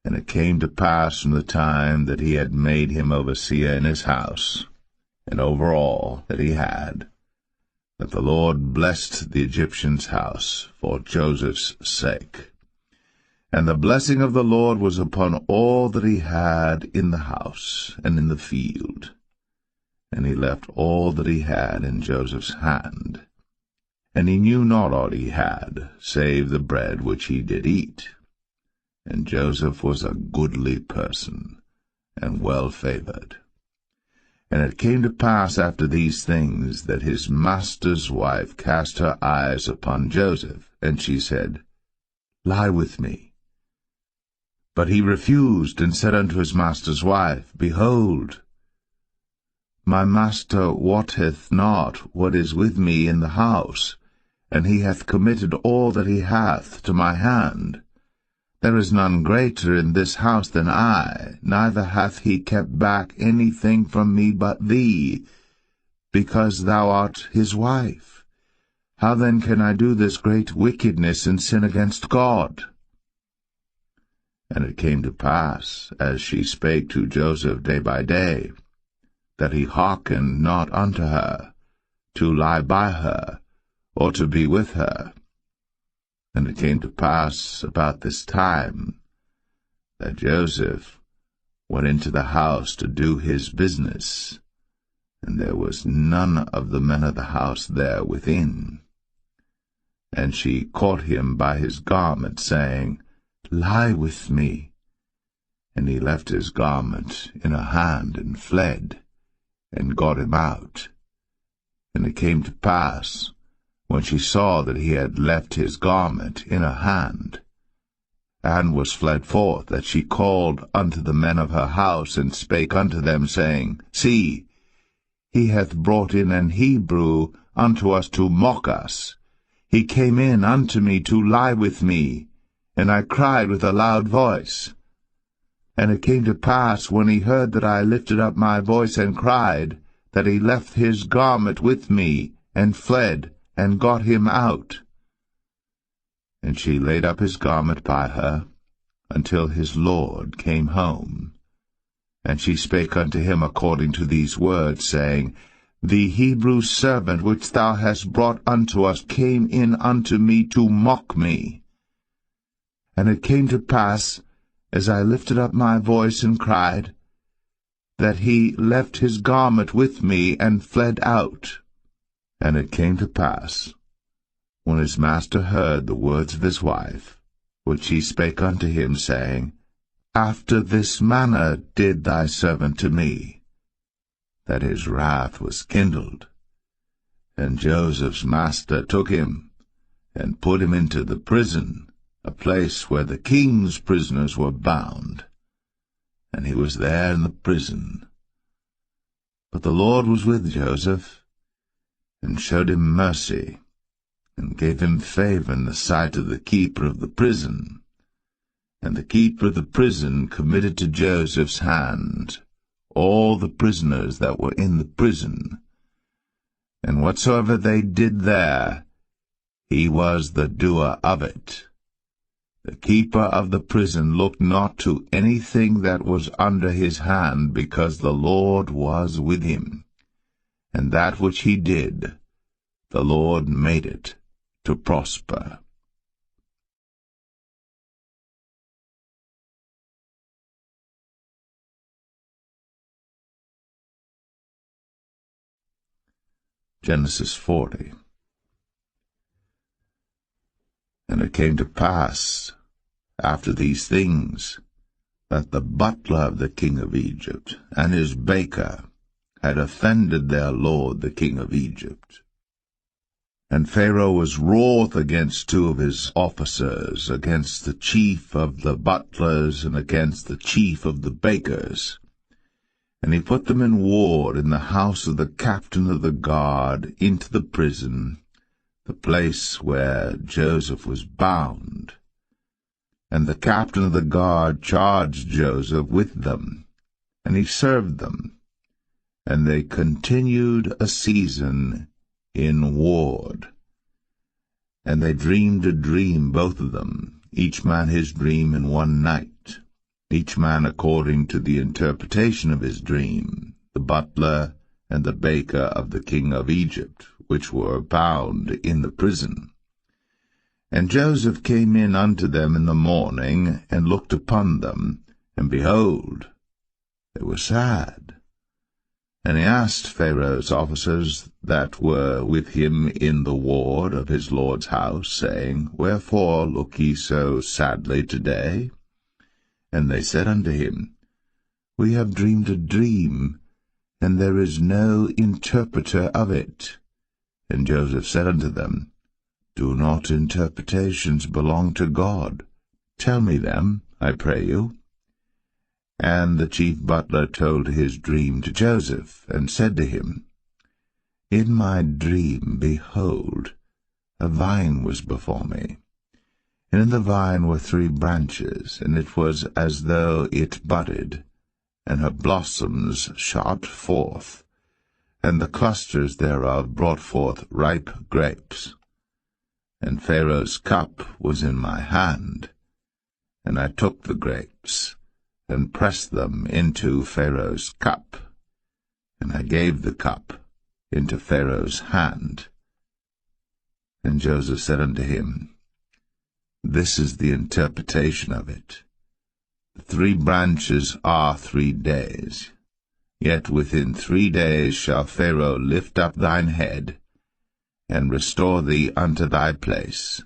And it came to pass from the time that he had made him overseer in his house, and over all that he had, that the Lord blessed the Egyptian's house for Joseph's sake. And the blessing of the Lord was upon all that he had in the house and in the field. And he left all that he had in Joseph's hand. And he knew not aught he had, save the bread which he did eat. And Joseph was a goodly person, and well-favored. And it came to pass after these things, that his master's wife cast her eyes upon Joseph, and she said, Lie with me. But he refused, and said unto his master's wife, Behold, my master wotteth not what is with me in the house, and he hath committed all that he hath to my hand. There is none greater in this house than I, neither hath he kept back anything from me but thee, because thou art his wife. How then can I do this great wickedness and sin against God? And it came to pass, as she spake to Joseph day by day, that he hearkened not unto her, to lie by her, or to be with her. And it came to pass about this time, that Joseph went into the house to do his business, and there was none of the men of the house there within. And she caught him by his garment, saying, Lie with me. And he left his garment in her hand, and fled, and got him out. And it came to pass, when she saw that he had left his garment in her hand, and was fled forth, that she called unto the men of her house, and spake unto them, saying, See, he hath brought in an Hebrew unto us to mock us. He came in unto me to lie with me, and I cried with a loud voice. And it came to pass, when he heard that I lifted up my voice and cried, that he left his garment with me, and fled, and got him out. And she laid up his garment by her, until his lord came home. And she spake unto him according to these words, saying, The Hebrew servant which thou hast brought unto us came in unto me to mock me. And it came to pass, as I lifted up my voice and cried, that he left his garment with me, and fled out. And it came to pass, when his master heard the words of his wife, which she spake unto him, saying, After this manner did thy servant to me, that his wrath was kindled. And Joseph's master took him, and put him into the prison, a place where the king's prisoners were bound. And he was there in the prison. But the Lord was with Joseph, and showed him mercy, and gave him favor in the sight of the keeper of the prison. And the keeper of the prison committed to Joseph's hand all the prisoners that were in the prison. And whatsoever they did there, he was the doer of it. The keeper of the prison looked not to anything that was under his hand, because the Lord was with him. And that which he did, the Lord made it to prosper. Genesis 40. And it came to pass, after these things, that the butler of the king of Egypt and his baker had offended their lord the king of Egypt. And Pharaoh was wroth against two of his officers, against the chief of the butlers and against the chief of the bakers. And he put them in ward in the house of the captain of the guard into the prison, the place where Joseph was bound. And the captain of the guard charged Joseph with them, and he served them. And they continued a season in ward. And they dreamed a dream, both of them, each man his dream in one night, each man according to the interpretation of his dream, the butler and the baker of the king of Egypt, which were bound in the prison. And Joseph came in unto them in the morning, and looked upon them, and behold, they were sad. And he asked Pharaoh's officers that were with him in the ward of his lord's house, saying, Wherefore look ye so sadly today? And they said unto him, We have dreamed a dream, and there is no interpreter of it. And Joseph said unto them, Do not interpretations belong to God? Tell me them, I pray you. And the chief butler told his dream to Joseph, and said to him, In my dream, behold, a vine was before me, and in the vine were 3 branches, and it was as though it budded, and her blossoms shot forth, and the clusters thereof brought forth ripe grapes. And Pharaoh's cup was in my hand, and I took the grapes, and pressed them into Pharaoh's cup, and I gave the cup into Pharaoh's hand. And Joseph said unto him, This is the interpretation of it. The 3 branches are 3 days. Yet within 3 days shall Pharaoh lift up thine head, and restore thee unto thy place,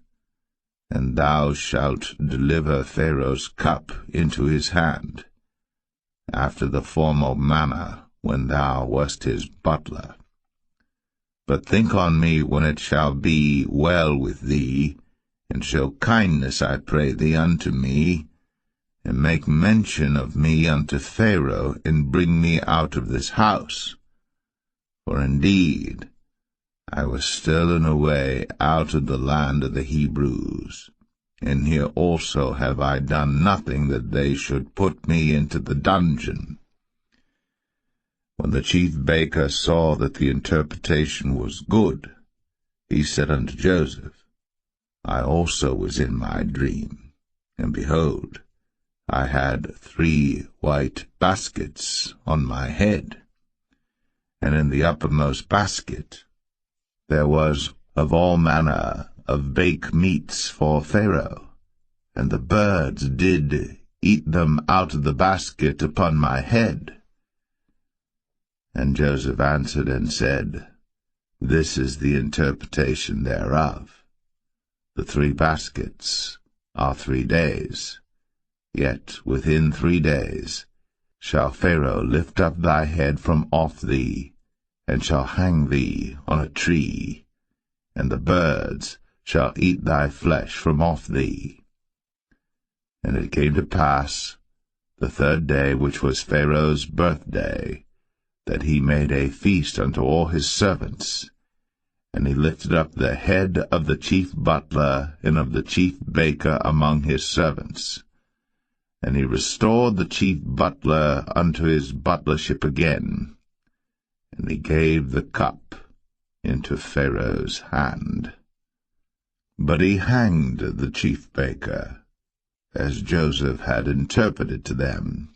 and thou shalt deliver Pharaoh's cup into his hand, after the former manner when thou wast his butler. But think on me when it shall be well with thee, and show kindness, I pray thee, unto me, and make mention of me unto Pharaoh, and bring me out of this house. For indeed I was stolen away out of the land of the Hebrews, and here also have I done nothing that they should put me into the dungeon. When the chief baker saw that the interpretation was good, he said unto Joseph, I also was in my dream, and behold, I had 3 white baskets on my head, and in the uppermost basket there was of all manner of baked meats for Pharaoh, and the birds did eat them out of the basket upon my head. And Joseph answered and said, This is the interpretation thereof. The 3 baskets are 3 days, yet within 3 days shall Pharaoh lift up thy head from off thee, and shall hang thee on a tree, and the birds shall eat thy flesh from off thee. And it came to pass, the 3rd day, which was Pharaoh's birthday, that he made a feast unto all his servants. And he lifted up the head of the chief butler and of the chief baker among his servants. And he restored the chief butler unto his butlership again. And he gave the cup into Pharaoh's hand. But he hanged the chief baker, as Joseph had interpreted to them.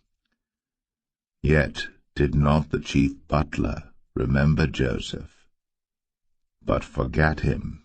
Yet did not the chief butler remember Joseph, but forgat him.